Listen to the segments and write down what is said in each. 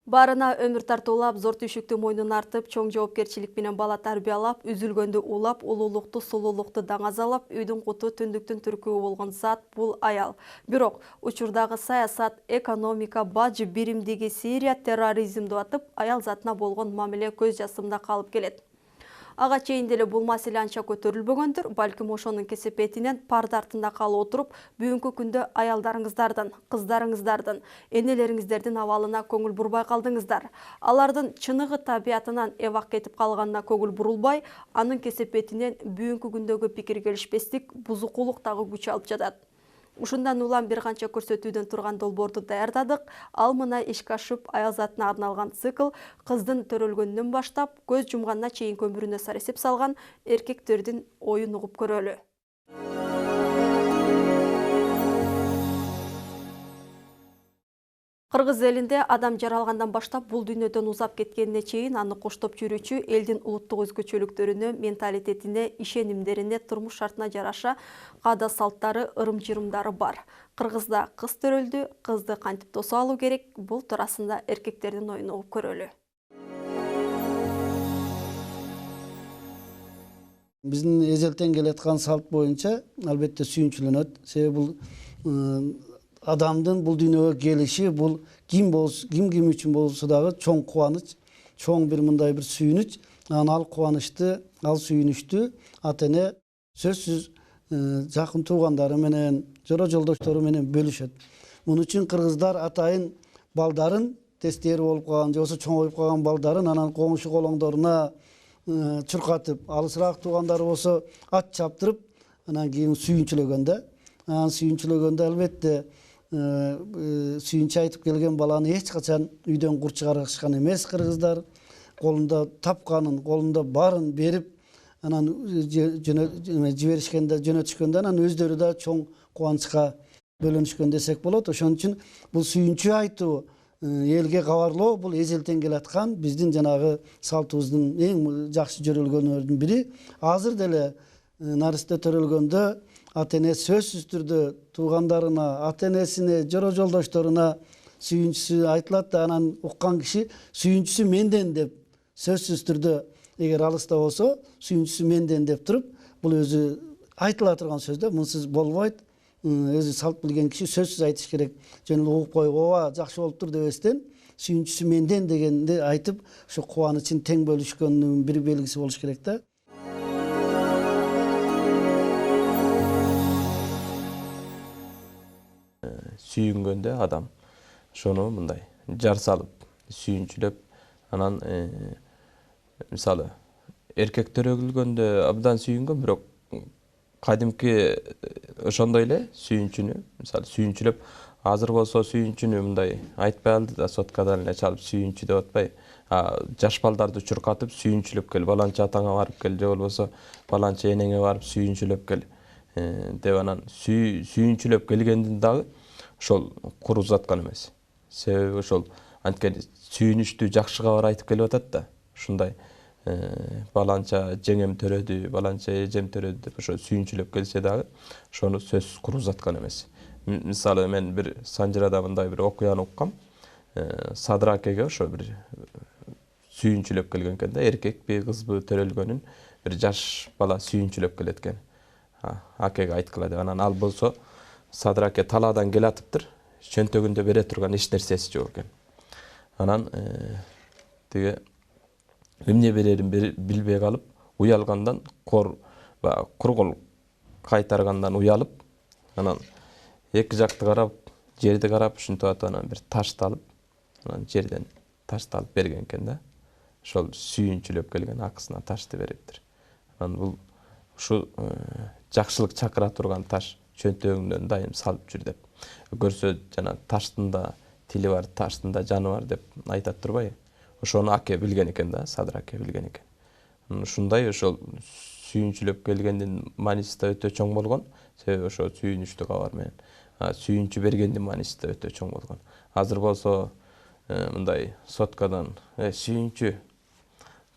Барына өмір тартуулап, зор түйшүктү мойнуна артып, чоң жоопкерчилик менен бала тарбиялап, үзүлгөндү улап, улуулукту, сулуулукту даңазалап, үйдүн куту, түндүктүн түркүбү болгон зат бул аял. Бирок, учурдагы саясат, экономика, бажы биримдиги Сирия терроризмди атып, аял затына болгон мамиле көз жасымда калып келет. Ага чейин деле бул маселе анча көтөрүлбөгөндүр, балким ошонун кесепетинен парда артында калып отуруп, бүгүнкү күндө аялдарыңыздардын, кыздарыңыздардын, энелериңиздердин абалына көңүл бурбай калдыңыздар. Алардын чыныгы табиятынан эбак кетип калганына көңүл бурулбай, анын кесепетинен бүгүнкү күндөгү пикир келишпестик, бузукулук дагы күч алып жатат. Ушундан улам бир канча көрсөтүүдөн турган долбоорду даярдадык. Ал мына ишке ашып, аял затына арналган цикл кыздын төрөлгөнүнөн баштап, көз жумганына чейинки өмүрүнө саресеп салган эркектердин оюн угуп көрөлү. Кыргыз элинде адам жаралгандан баштап бул дүйнөдөн узап кеткенине чейин аны коштоп жүрүүчү элдин улуттук өзгөчөлүктөрүнө, менталитетине, ишенимдерине, турмуш шартына жараша каада салттары, ырым-жырымдары бар. Кыргызда кыз төрөлдү, кызды кантип тосуп алуу керек, бул туурасында эркектердин оюн угуп көрөлү. Биздин эзелтен келаткан салт боюнча албетте сүйүнчүлөнөт. Себеби бул адамдын бул дүйнөгө келиши, бул ким үчүн болсо дагы чоң кубаныч, чоң бир мындай бир сүйүнүч. Ал кубанычты, ал сүйүнүчтү ата-эне сөзсүз жакын туугандары менен, жора жолдоштору менен бөлүшөт. Муну үчүн кыргыздар атайын балдарын тестери болуп калган, же болбосо чоңоюп калган балдарын анан коңшу колоңдоруна чуркатып, алысыраак туугандары болсо ат чаптырып, анан кийин сүйүнчүлөгөн да. Сүйүнчүлөгөндө албетте сүйүнчү айтып келген баланы эч качан үйдөн кур чыгарышкан эмес кыргыздар. Колунда тапканын, колунда барын берип, анан жиберишкенде, жөнөтүшкөндө анан өздөрү да чоң кубанычка бөлөнүшкөн десек болот. Ошон үчүн бул сүйүнчү айтуу, элге кабарлоо бул эзелтен келаткан биздин жанагы салтыбыздын эң жакшы жөрөлгөнүнүн бири. Азыр деле наристе төрөлгөндө ата-эне сөзсүз түрдө туугандарына, ата-энесине, жора жолдошторуна сүйүнчүсү айтылат да, анан уккан киши сүйүнчүсү менден деп сөзсүз түрдө, эгер алыста болсо, сүйүнчүсү менден деп туруп, бул өзү айтыла турган сөз да, мынсыз болбойт. Өзү салт билген киши сөзсүз айтыш керек. Жөн эле угуп коюп, ооба, жакшы болуптур дебестен, сүйүнчүсү менден дегенди айтып, ошо кубанычын тең бөлүшкөнүнүн бир белгиси болуш керек да. Сүйүнгөндө адам ошону мындай жар салып, сүйүнчүлөп, анан мисалы эркек төрөлгөндө абдан сүйүнгөн, бирок кадимки ошондой эле сүйүнчүнү, мисалы сүйүнчүлөп, азыр болсо сүйүнчүнү мындай айтпай алды да, соткадан эле чалып сүйүнчү деп атпай, жаш балдарды чуркатып сүйүнчүлөп кел, баланча атаңа барып кел, же болбосо баланча энеңе барып сүйүнчүлөп кел деп анан сүйүнчүлөп келгендин дагы ошол кур узаткан эмес. Себеби ошол анткени сүйүнүчтү жакшы кабар айтып келип атат да. Ушундай баланча жеңем төрөдү, баланча эжем төрөдү деп ошо сүйүнчүлөп келсе дагы ошону сөзсүз кур узаткан эмес. Мисалы мен бир Санжырада мындай бир окуяны уккам. Садыр акеге ошо бир сүйүнчүлөп келген экен да, эркекпи, кызбы төрөлгөнүн бир жаш бала сүйүнчүлөп келет экен. Акеге айткыла деп. Анан ал болсо Садыр аке талаадан келатыптыр, чөнтөгүндө бере турган эч нерсеси жок экен. Анан тиги эмне берерин билбей калып, уялгандан кур кол кайтаргандан уялып, анан эки жакты карап, жерди карап, ушинтип атып анан бир ташты алып, анан жерден ташты алып берген экен да. Ошол сүйүнчүлөп келген акысына ташты бериптир. Анан бул ушу жакшылык чакыра турган таш чөнтөгүңдөн дайым салып жүр деп. Көрсө жана таштын да тили бар, таштын да жаны бар деп айтат турбайбы? Ошону аке билген экен да, Садыр аке билген экен. Ушундай ошол сүйүнчүлөп келгендин мааниси да өтө чоң болгон. Себеби ошо сүйүнүчтү кабар менен. Сүйүнчү бергендин мааниси да өтө чоң болгон. Азыр болсо мындай соткадан сүйүнчү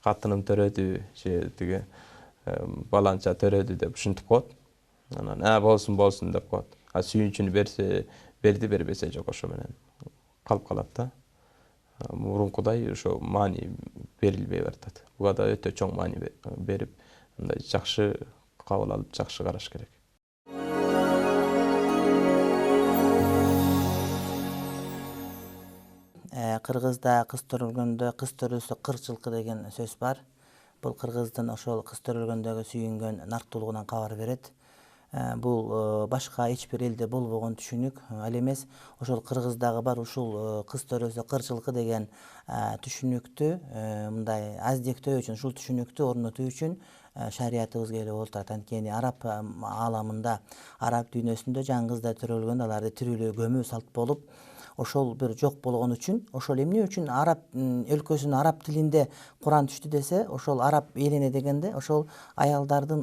катыным төрөдү, же тиги баланча төрөдү деп ушинтип коет. Анан болсун деп коет. Сүйүнчүнү берсе берди, бербесе жок, ошо менен калып калат да. мурункудай ошо маани берилбей баратат. Буга да өтө чоң маани берип, мындай жакшы кабыл алып, жакшы караш керек. Кыргызда кыз төрөлгөндө кыз төрөлсө 40 жылкы деген сөз бар. Бул кыргыздын ошол кыз төрөлгөндөгү сүйүнгөн нартуулугунан кабар берет. Бул башка эч бир элде болбогон түшүнүк. Ал эмес, ошол кыргыздагы бар ушул кыз төрөлсө 40 жылкы деген түшүнүктү мындай аздектөө үчүн, ушул түшүнүктү орнотуу үчүн шариятыбыз келип отурат. Анткени араб ааламында, араб дүйнөсүндө жаңы кыздар төрөлгөндө аларды тирүүлөй көмүү салт болуп, ошол бир жок болгон үчүн, ошол эмне үчүн араб өлкөсүнүн араб тилинде Куран түштү десе, ошол араб элине дегенде ошол аялдардын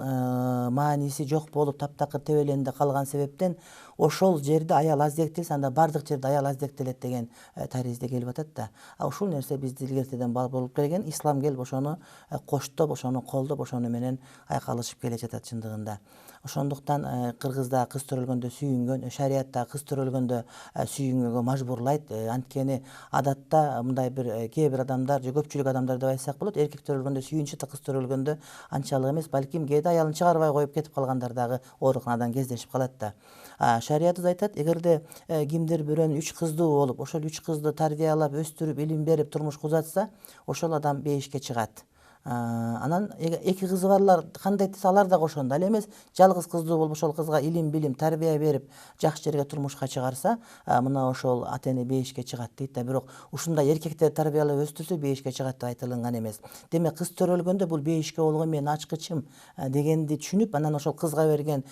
мааниси жок болуп таптакыр тебеленде калган себептен ошол жерде аял аздектелсе, анда бардык жерде аял аздектелет деген таризде келип атат да. Ушул нерсе бизде илгертеден болуп келген, ислам келип ошону коштоп, ошону колдоп, ошону менен айкалышып келе жатат чындыгында. Ошондуктан кыргызда кыз төрөлгөндө сүйүнгөн, шариятта кыз төрөлгөндө сүйүнгөнгө мажбурлайт. Анткени адатта мындай бир кээ бир адамдар, же көпчүлүк адамдар деп айтсак болот, эркек төрөлгөндө сүйүнүшөт, кыз төрөлгөндө анчалык эмес, балким кээде аялын чыгарбай коюп кетип калгандар дагы ооруканадан кездешип калат да. Шариятыбыз айтат, эгерде кимдир бирөөнүн 3 кыздуу болуп, ошол 3 кызды тарбиялап, өстүрүп, илим берип турмуш кузатса, ошол адам бейишке чыгат. Анан эки кызы барлар кандай десе алар да ошондо. Ал эмес, жалгыз кыздуу болуп, ошол кызга илим, билим, тарбия берип, жакшы жерге турмушка чыгарса, мына ошол ата-эне бейишке чыгат дейт да. Бирок ушундай эркектер тарбиялап өстүрсө бейишке чыгат деп айтылган эмес. Демек, кыз төрөлгөндө бул бейишке болгон мен ачкычым дегенди түшүнүп, анан ошол кызга берген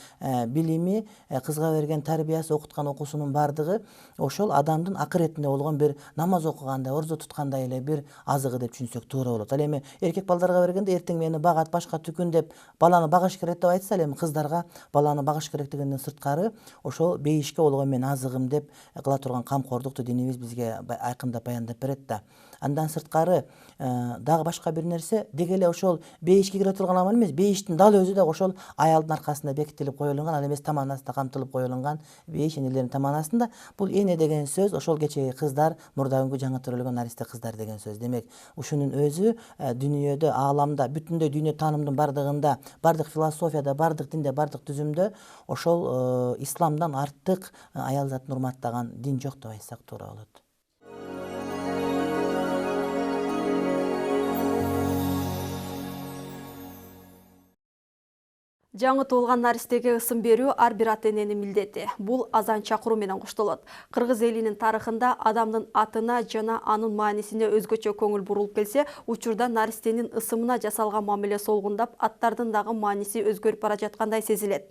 билими, кызга берген тарбиясы, окуткан окуусунун бардыгы ошол адамдын акыретине болгон бир намаз окугандай, орзо туткандай эле бир азыгы деп түшүнсөк туура болот. Ал эми эркек бергенде эртең мени багат, башка түкүн деп баланы багыш керек деп айтса, ал эми кыздарга баланы багыш керек дегенден сырткары ошол бейишке болгон мен азыгым деп кыла турган камкордукту динибиз бизге айкындап баяндап берет да. Андан сырткары дагы башка бир нерсе, деги эле ошол бейишке кире турган амал эмес, бейиштин дал өзү да ошол аялдын аркасында бекитилип коюлган, ал эмес таманасында камтылып коюлган бейиш энелердин таманасында. Бул эне деген сөз ошол кечеги кыздар, мурда күнгү жаңы төрөлгөн наристе кыздар деген сөз. Демек, ушунун өзү дүйнөдө, ааламда, бүтүндөй дүйнө таанымдын бардыгында, бардык философияда, бардык динде, бардык түзүмдө ошол исламдан артык аял затын урматтаган дин жок деп айтсак туура болот. Жаңы туылган наристеге ысым берүү ар бир ата-эненин милдети. Бул азан чакыруу менен коштолот. Кыргыз элинин тарыхында адамдын атына жана анын маанисине өзгөчө көңүл бурулуп келсе, учурда наристенин ысымына жасалган мамиле солгундап, аттардын дагы мааниси өзгөрүп бара жаткандай сезилет.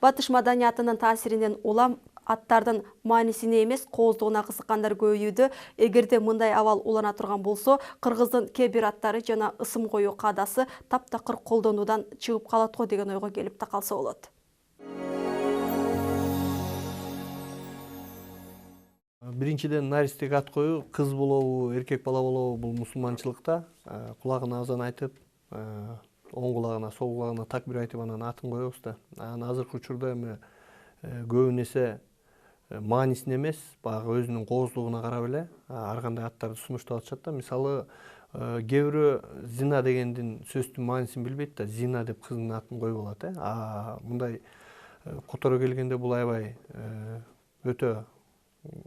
Батыш маданиятынын таасиринен улам аттардын маанисине эмес, кооздугуна кызыккандар көбөйүүдө. Эгерде мындай абал улана турган болсо, кыргыздын кээ бир аттары жана ысым коюу каадасы таптакыр колдонуудан чыгып калат го деген ойго келип такалса болот. Биринчиден, наристеге ат коюу, кыз болобу, эркек бала болобу, бул мусулманчылыкта кулагына азан айтып, оң кулагына, сол кулагына такбир айтып анан атын коебуз да. Анан азыркы учурда эми көбүн эсе маанисине эмес, баягы өзүнүн кооздугуна карап эле ар кандай аттарды сунуштап атышат да. Мисалы, кээ бирөө зина дегендин сөздүн маанисин билбейт да, зина деп кыздын атын коюп алат. Мындай которо келгенде бул аябай өтө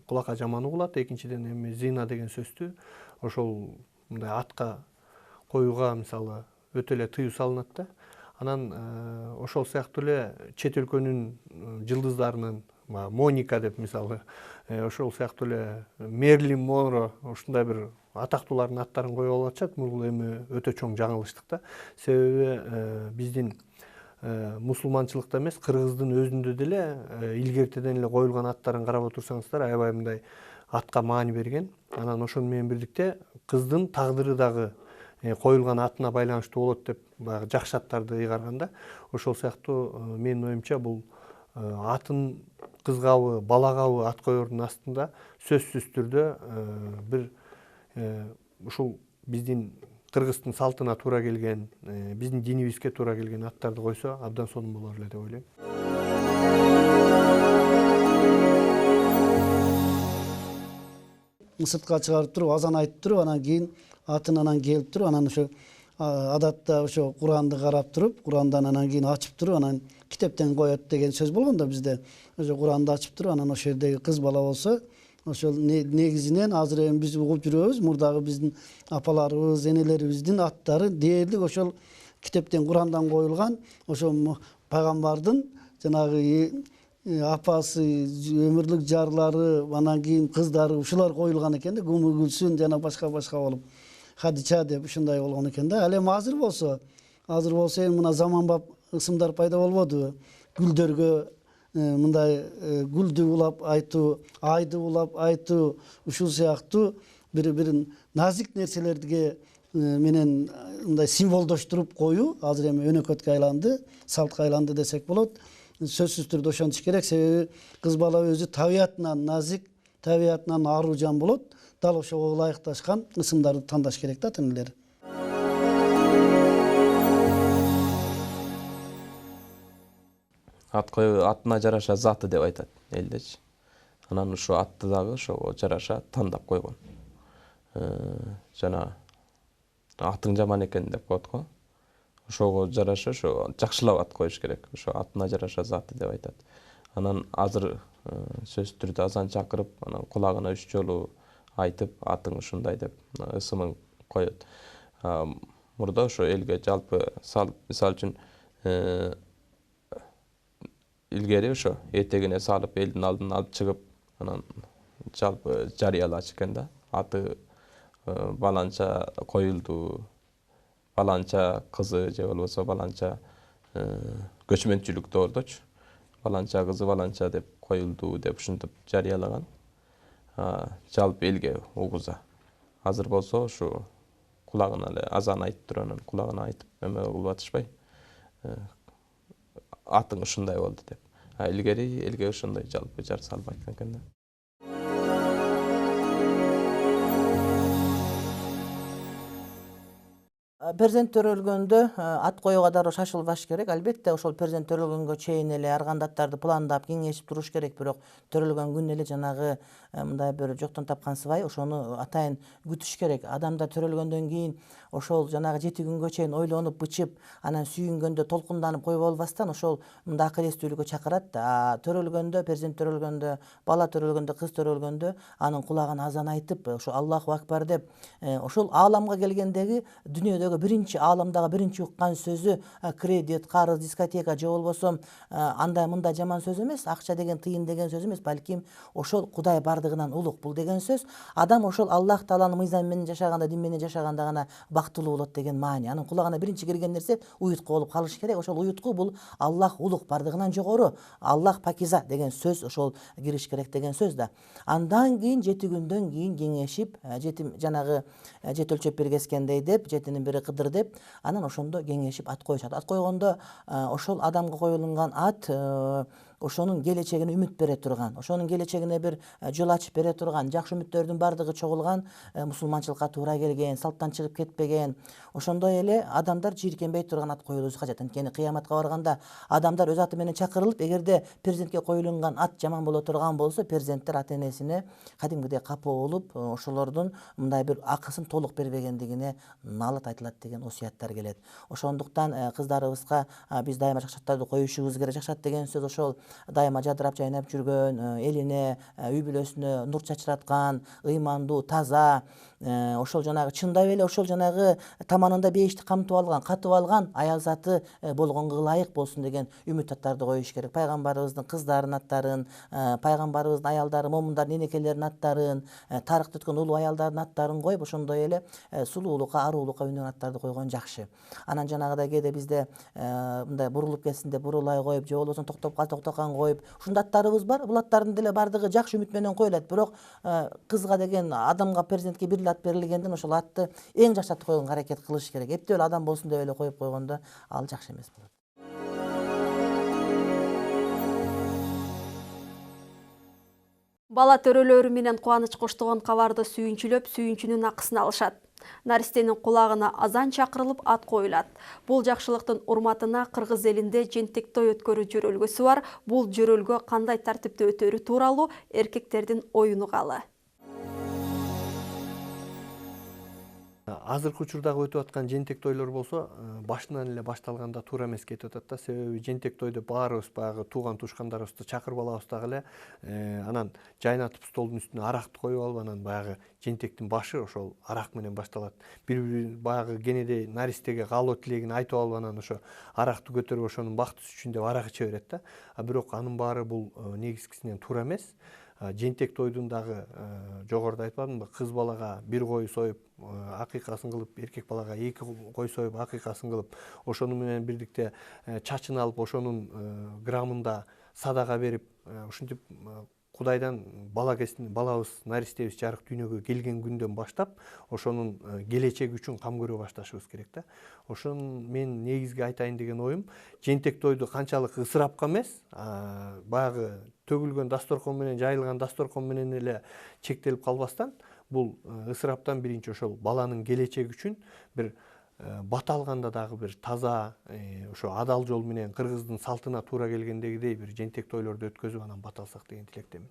кулакка жаман угулат. Экинчиден, эми зина деген сөздү ошол мындай атка коюуга мисалы өтө эле тыюу салынат да. Анан ошол сыяктуу эле чет өлкөнүн жылдыздарынын, Моника деп мисалы, ошол сыяктуу эле Мерлин Монро, ушундай бир атактуулардын аттарын коюп алып атышат. Бул эми өтө чоң жаңылыштык да. Себеби биздин мусулманчылыкта эмес, кыргыздын өзүндө деле илгертеден эле коюлган аттарын карап отурсаңыздар, аябай мындай атка маани берген. Анан ошону менен бирдикте кыздын тагдыры дагы коюлган атына байланыштуу болот деп баягы жакшы аттарды ыйгарганда, ошол сыяктуу менин оюмча бул атын кызгабы, балагабы ат коердун астында сөзсүз түрдө бир ушул биздин кыргыздын салтына туура келген, биздин динибизге туура келген аттарды койсо абдан сонун болор эле деп ойлойм. сыртка чыгарып туруп азан айтып туруп, анан кийин атынан келип туруп, анан ошо адатта ошо Куранды карап туруп, Курандан анан кийин ачып туруп, анан китептен коет деген сөз болгон да bizde. Ошо Куранды ачып туруп, анан ошол жердеги кыз бала болсо, ошол негизинен азыр эми биз угуп жүрөбүз, мурдагы биздин апаларыбыз, энелерибиздин аттары дээрлик ошол китептен Курандан коюлган, ошо пайгамбардын жанагы апасы, өмүрлүк жарлары, анан кийин кыздары ушулар коюлган экен да, Гүмү Гүлсүн жана башка болуп. Хадича деп ушундай болгон экен да. Ал эми азыр болсо эми мына заманбап ысымдар пайда болбодубу? Гүлдөргө мындай гүлдү улап айтуу, айды улап айтуу, ушул сыяктуу бир назик нерселерге менен мындай символдоштуруп коюу азыр эми өнөкөткө айланды, салтка айланды десек болот. Сөзсүз түрдө ошентиш керек, себеби кыз бала өзү табиятынан назик, табиятынан аруу жан болот. Дал ошого ылайыкташкан ысымдарды тандаш керек да ата-энелер. Ат коюу атына жараша заты деп айтат элдечи. Анан ошо атты дагы ошого жараша тандап койгон. Жана атың жаман экен деп коет го. Ошого жараша ошо жакшылап ат коюш керек. Ошо атына жараша заты деп айтат. Анан азыр сөз түрдө азан чакырып, анан кулагына 3 жолу айтып, атың ушундай деп ысымын коет. Мурда ошо элге жалпы салып, мисалы үчүн илгери ошо этегине салып, элдин алдына алып чыгып, анан жалпы жарыялачу экен да. Аты баланча коюлду, баланча кызы же болбосо баланча көчмөнчүлүктө ордочу. Баланча кызы баланча деп коюлду деп ушинтип жарыялаган. Жалпы элге угуза. Азыр болсо ушу кулагына эле азан айтып туруп, анан кулагына айтып эме кылып атышпай. Атың ушундай болду деп. Илгери элге ошондой жалпы жар салып айткан экен да. Перзент төрөлгөндө ат коюуга дароо шашылбаш керек. Албетте ошол перзент төрөлгөнгө чейин эле ар кандай аттарды пландап, кеңешип туруш керек. Бирок төрөлгөн күн эле жанагы мындай бир жоктон тапкан сыбай ошону атайын күтүш керек. Адамдар төрөлгөндөн кийин ошол жанагы 7 күнгө чейин ойлонуп, бычып, анан сүйүнгөндө толкунданып койбой болбастан ошол мындай акыл эстүүлүккө чакырат. Төрөлгөндө, перзент төрөлгөндө, бала төрөлгөндө, кыз төрөлгөндө анын кулагына азан айтып, ошо Аллаху акбар деп, ошол ааламга келгендеги дүйнөдөгү биринчи ааламдагы биринчи уккан сөзү кредит, карыз, дискотека же болбосо андай мындай жаман сөз эмес, акча деген тыйын деген сөз эмес, балким ошол Кудай бардыгынан улук бул деген сөз. Адам ошол Аллах Тааланын мыйзамы менен жашаганда, дин менен жашаганда гана бактылуу болот деген маани. Анын кулагына биринчи кирген нерсе уютку болуп калыш керек. Ошол уютку бул Аллах улук, бардыгынан жогору, Аллах пакиза деген сөз ошол кириш керек деген сөз да. Андан кийин 7 күндөн кийин кеңешип, жанагы жет өлчөп бир кескендей деп, жетинин бири кыдыр деп, анан ошондо кеңешип ат коюшат. Ат койгондо ошол адамга коюлган ат ошонун келечегине үмүт бере турган, ошонун келечегине бир жол ачып бере турган, жакшы үмүттөрдүн бардыгы чогулган, мусулманчылыкка туура келген, салттан чыгып кетпеген, ошондой эле адамдар жийиркенбей турган ат коюлушу кажет. Анткени кыяматка барганда адамдар өз аты менен чакырылып, эгерде перзентке коюлган ат жаман боло турган болсо, перзенттер ата энесине кадимгидей капа болуп, ошолордун мындай бир акысын толук бербегендигине налыт айтылат деген осуяттар келет. Ошондуктан кыздарыбызга биз дайыма жакшаттарды коюшубуз керек. Жакшат деген сөз ошол дайыма жадырап жайнап жүргөн, элине, үй бүлөсүнө нур чачыраткан, ыймандуу, таза, ошол жанагы чындап эле ошол жанагы таманында бешти камтып алган, катып алган аял заты болгонго ылайык болсун деген үмүт аттарды коюш керек. Пайгамбарыбыздын кыздарынын аттарын, пайгамбарыбыздын аялдары, момундардын энекелеринин аттарын, тарыхта өткөн улуу аялдардын аттарын коюп, ошондой эле сулуулукка, аруулукка үнөн аттарды койгон жакшы. Анан жанагыдай кээде бизде мындай бурулуп кетсин деп бурулай коюп, же болбосо токтоп калса токтокан коюп, ушундай аттарыбыз бар. Бул аттардын деле бардыгы жакшы үмүт менен коюлат. Бирок кызга деген адамга, перзентке бир ат берилгенден ошол атты эң жакшы атты койгонго аракет кылыш керек. Эптеп эле адам болсун деп эле коюп койгондо ал жакшы эмес болот. Бала төрөлөрү менен кубаныч коштогон кабарды сүйүнчүлөп, сүйүнчүнүн акысын алышат. Наристенин кулагына азан чакырылып ат коюлат. Бул жакшылыктын урматына кыргыз элинде жентек той өткөрүү жөрөлгөсү бар. Бул жөрөлгө кандай тартипте өтөрү тууралуу эркектердин оюну калы. Азыркы учурдагы өтүп аткан жентек тойлор болсо башынан эле башталганда туура эмес кетип атат да. Себеби жентек тойду баарыбыз баягы тууган туушкандарыбызды чакырып алабыз дагы эле анан жайнатып столдун үстүнө аракты коюп алып анан баягы жентектин башы ошол арак менен башталат. Бири баягы кенедей наристеге каалоо тилегин айтып алып анан ошо аракты көтөрүп ошонун бактысы үчүн деп арак иче берет да. Бирок анын баары бул негизгисинен туура эмес. Жентек тойдун дагы жогоруда айтпадымбы, кыз балага бир кой союп акыйкасын кылып, эркек балага 2 кой союп акыйкасын кылып, ошону менен бирдикте чачын алып, ошонун граммында садага берип, ушинтип Кудайдан балабыз, наристебиз жарык дүйнөгө келген күндөн баштап, ошонун келечеги үчүн кам көрө башташыбыз керек да. Ошон мен негизги айтайын деген оюм, жентек тойду канчалык ысырапка эмес, баягы төгүлгөн дасторкон менен, жайылган дасторкон менен эле чектелип калбастан, бул ысыраптан биринчи ошол баланын келечеги үчүн бир бата алганда дагы бир таза, ошо адал жол менен кыргыздын салтына туура келгендегидей бир жентек тойлорду өткөзүп анан бата алсак деген тилектемин.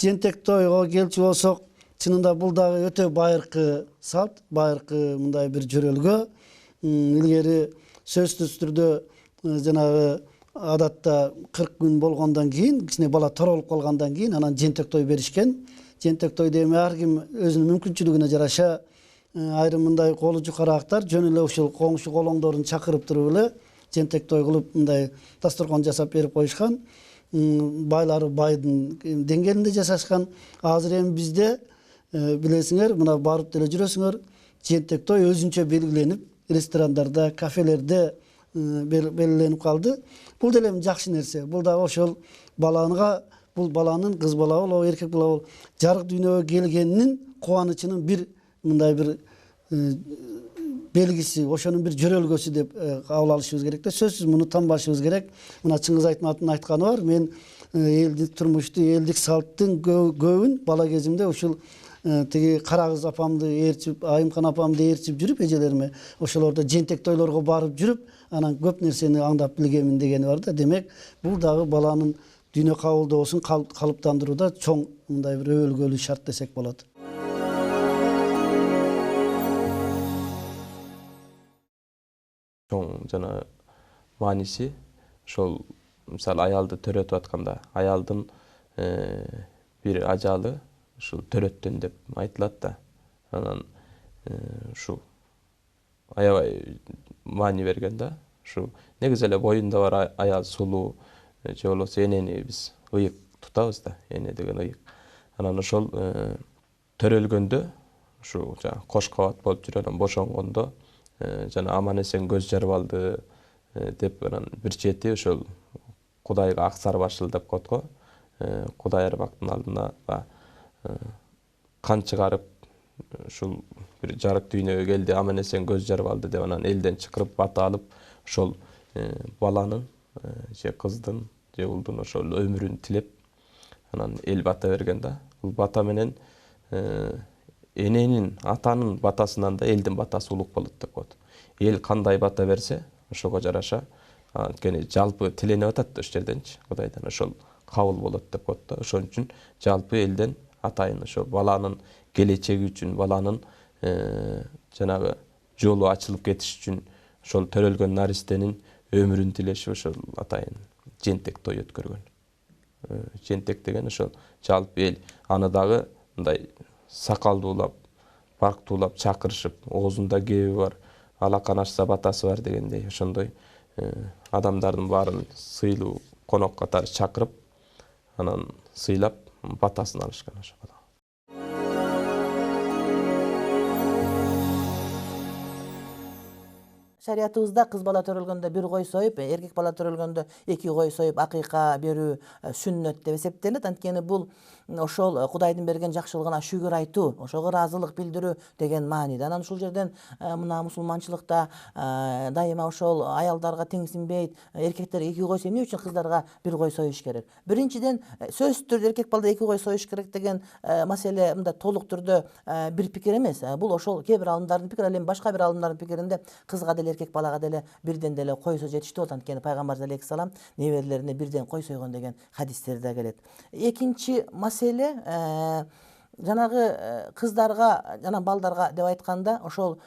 Жентек тойго келчү болсок, чынында бул дагы өтө байыркы салт, байыркы мындай бир жөрөлгө. Илгери сөзсүз түрдө жанагы адатта 40 күн болгондон кийин, кичине бала торолуп калгандан кийин анан жентек той беришкен. Жентек тойду эми ар ким өзүнүн мүмкүнчүлүгүнө жараша айрым мындай колу жукарактар жөн эле ушул коңшу колоңдорун чакырып туруп эле жентек той кылып мындай дасторкон жасап берип коюшкан. Байлары байдын деңгээлинде жашашкан. Азыр эми бизде билесиңер, мына барып деле жүрөсүңөр, жентек той өзүнчө белгиленип, ресторандарда, кафелерде белгиленип калды. Бул деле жакшы нерсе. Бул да ошол баланга, бул баланын кыз бала болобу, эркек бала болобу, жарык дүйнөгө келгенинин кубанычынын бир мындай бир белгиси, ошонун бир жөрөлгөсү деп кабыл алышыбыз керек да. Сөзсүз муну танбашыбыз керек. Мына Чыңгыз Айтматовдун айтканы бар. Мен элдик турмушту, элдик салттын көбүн бала кезимде ушул тиги кара кыз апамды ээрчип, Айымкан апамды ээрчип жүрүп эжелериме, ошолордо жентек тойлорго барып жүрүп, анан көп нерсени аңдап билгенмин дегени бар да. Демек, бул дагы баланын дүйнө кабылдоосун калыптандырууда чоң мындай бир өбөлгөлүү шарт десек болот. Чоң жана мааниси ошол мисалы аялды төрөтүп атканда аялдын бир ажалы ушул төрөттөн деп айтылат да. Анан ушу аябай маани берген да. Ушу негизи эле боюнда бар аял сулуу же болбосо энени биз ыйык тутабыз да, эне деген ыйык. Анан ошол төрөлгөндө ушу жана кош кабат болуп жүрүп анан бошонгондо жана аман эсен көз жарып алды деп анан бир чети ошол Кудайга аксар башыл деп коет го. Кудай арбактын алдына кан чыгарып ушул бир жарык дүйнөгө келди, аман эсен көз жарып алды деп анан элден чакырып бата алып ошол баланын же кыздын же улдун ошол өмүрүн тилеп анан эл бата берген да. Бул бата менен эненин, атанын батасынан да элдин батасы улук болот деп коет. Эл кандай бата берсе, ошого жараша анткени жалпы тиленип атат да ошол жерденчи Кудайдан ошол кабыл болот деп коет да. Ошон үчүн жалпы элден атайын ошо баланын келечеги үчүн, баланын жанагы жолу ачылып кетиш үчүн ошол төрөлгөн наристенин өмүрүн тилешип ошол атайын жентек той өткөргөн. Жентек деген ошол жалпы эл аны дагы мындай сакалдуулап, барктуулап чакырышып, оозунда кеби бар, алакан ашса батасы бар дегендей ошондой адамдардын баарын сыйлуу конок катары чакырып, анан сыйлап батасын алышкан ошо. Шариятыбызда кыз бала төрөлгөндө 1 кой союп, эркек бала төрөлгөндө 2 кой союп акыйка берүү сүннөт деп эсептелет. Анткени бул ошол Кудайдын берген жакшылыгына шүгүр айтуу, ошого ыраазылык билдирүү деген мааниде. Анан ушул жерден мына мусулманчылыкта дайыма ошол аялдарга теңсинбейт, эркектер 2 кой, эмне үчүн кыздарга 1 кой союш керек? Биринчиден сөзсүз түрдө эркек балда 2 кой союш керек деген маселе мында толук түрдө бир пикир эмес. Бул ошол кээ бир алымдардын пикири, ал эми башка бир алымдардын пикиринде кызга деле эркек балага деле бирден деле кой жетиштүү болот. Анткени пайгамбарыбыз алейхисалам неберелерине бирден кой сойгон деген хадистерде келет. Экинчи маселе жанагы кыздарга жана балдарга деп айтканда ошол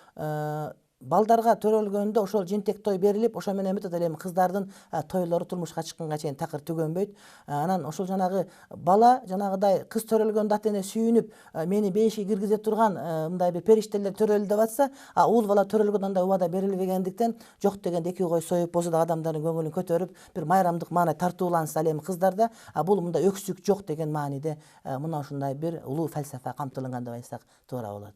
балдарга төрөлгөндө ошол жентек той берилип, ошо менен бүтөт эле. Кыздардын тойлору турмушка чыкканга чейин такыр түгөнбөйт. Анан ошол жанагы бала жанагыдай кыз төрөлгөндө ата эне сүйүнүп, мени бейишке киргизе турган мындай бир периштелер төрөлдү деп атса, уул бала төрөлгөндө андай убада берилбегендиктен жок дегенде 2 кой союп, болсо да адамдардын көңүлүн көтөрүп, бир майрамдык маанай тартууланса ал эми кыздарда, бул мында өксүк жок деген мааниде мына ушундай бир улуу фалсафа камтылган деп айтсак туура болот.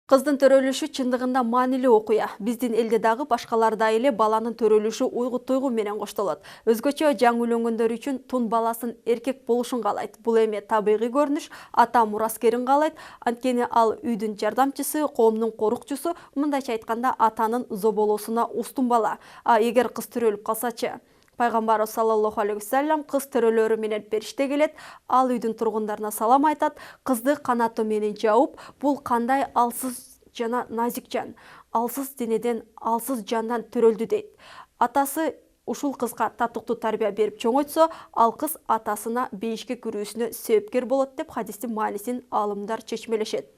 Кыздын төрөлүшү чындыгында маанилүү окуя. Биздин элде дагы башкаларда эле баланын төрөлүшү уйгут-туйгу менен коштолот. Өзгөчө жаңы үйлөнгөндөр үчүн тун баласын эркек болушун каалайт. Бул эми табигый көрүнүш, ата мураскерин каалайт. Анткени ал үйдүн жардамчысы, коомдун корукчусу, мындайча айтканда атанын зоболоосуна устун бала. Эгер кыз төрөлүп калсачы? Пайгамбарыбыз саллаллаху алейхи вассалам кыз төрөлөрү менен периште келет, ал үйдүн тургундарына салам айтат, кызды канаты менен жауып, бул кандай алсыз жана назик жан, алсыз денеден, алсыз жандан төрөлдү дейт. Атасы ушул кызга татыктуу тарбия берип чоңойтсо, ал кыз атасына бейишке кирүүсүнө себепкер болот деп хадистин маанисин алымдар чечмелешет.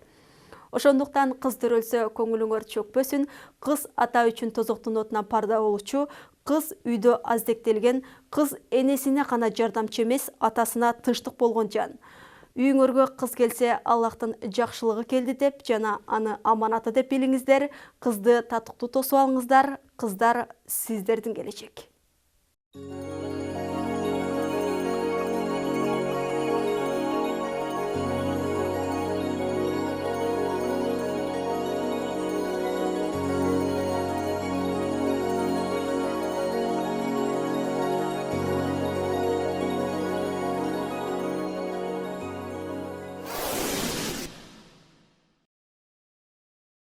Ошондуктан кыз төрөлсө көңүлүңөр чөкпөсүн, кыз ата үчүн тозоктун отунан парда болчу, кыз үйдө аздектелген, кыз энесине гана жардамчы эмес, атасына тынчтык болгон жан. Үйүңөргө кыз келсе, Аллахтын жакшылыгы келди деп жана аны аманаты деп билиңиздер. Кызды татыктуу тосуп алыңыздар. Кыздар сиздердин келечек.